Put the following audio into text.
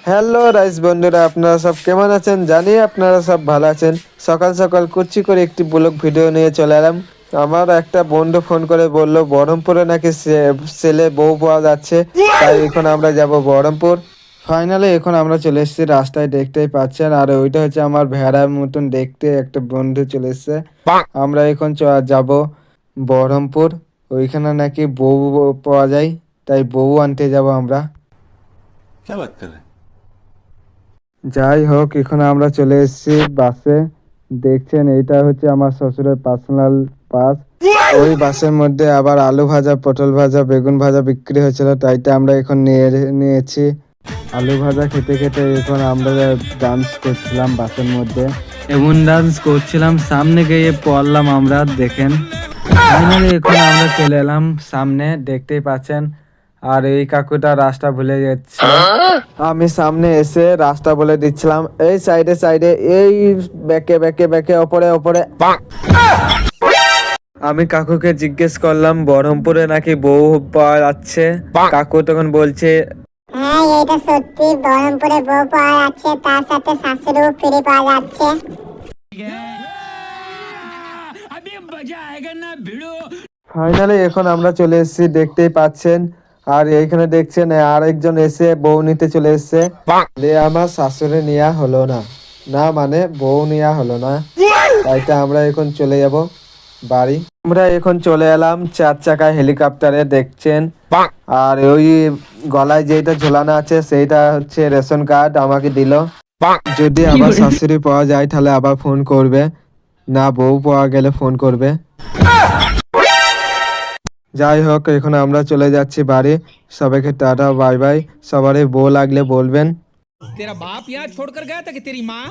Hello rice বন্ধুরা, আপনারা সব কেমন আছেন? জানি আপনারা সব ভালো আছেন। সকাল সকাল কুচি করে একটি ব্লগ ভিডিও নিয়ে চলে এলাম। আমার একটা বন্ধু ফোন করে বলল বহরমপুরে নাকি ছেলে বউ পাওয়া যাচ্ছে, তাই এখন আমরা যাব বহরমপুর। ফাইনালি এখন আমরা চলে এসেছি, রাস্তায় দেখতেই পাচ্ছেন। আর ওইটা হচ্ছে আমার ভেড়ার মতন দেখতে একটা বন্ধু চলে এসছে। আমরা এখন যাব বহরমপুর। ওইখানে নাকি বউ পাওয়া যায়, তাই বউ আনতে যাব আমরা। क्या बात कर रहे हैं। যাই হোক, এখন আমরা চলে এসেছি বাসে। দেখছেন এইটা হচ্ছে আমার শ্বশুরের পার্সোনাল বাস। ওই বাসের মধ্যে আবার আলু ভাজা, পটল ভাজা, বেগুন ভাজা বিক্রি হয়েছিল, তাইটা আমরা এখন নিয়েছি। আলু ভাজা খেতে খেতে এখন আমরা ডান্স করছিলাম বাসের মধ্যে। এমন ডান্স করছিলাম, সামনে গিয়ে পড়লাম আমরা, দেখেন। ফাইনালি এখন আমরা চলে এলাম সামনে, দেখতেই পাচ্ছেন। আর এই কাকুটা রাস্তা ভুলে যাচ্ছে, আমি সামনে এসে রাস্তা বলে দিচ্ছিলাম। এই সাইডে সাইডে, এই ব্যাকে ব্যাকে ব্যাকে, ওপরে ওপরে। আমি কাকুকে জিজ্ঞেস করলাম বহরমপুরে নাকি বউ পাওয়া যাচ্ছে। কাকু তখন বলছে, হ্যাঁ, এটা সত্যি, বহরমপুরে বউ পাওয়া যাচ্ছে, তার সাথে শাশুড়িও ফিরে পাওয়া যাচ্ছে। ফাইনালি এখন আমরা চলে এসেছি, দেখতেই পাচ্ছেন। আর এইখানে দেখছেন আরেকজন এসে বউ নিতে চলে এসেছে। আমার শাশুড়ি নেওয়া হলো না, না মানে বউ নেওয়া হলো না, তাইটা আমরা এখন চলে যাব বাড়ি। আমরা এখন চলে এলাম 4 চাকা হেলিকপ্টারে, দেখছেন। আর ওই গলায় যেটা ঝোলানো আছে সেইটা হচ্ছে রেশন কার্ড, আমাকে দিল। যদি আবার শাশুড়ি পাওয়া যায় তাহলে আবার ফোন করবে, না বউ পাওয়া গেলে ফোন করবে। যাই হোক, এখন আমরা চলে যাচ্ছি বাড়ি। সবাইকে টাটা বাই বাই। সবারই বউ লাগলে বলবেন। तेरा बाप यहाँ छोड़कर गया था कि तेरी माँ।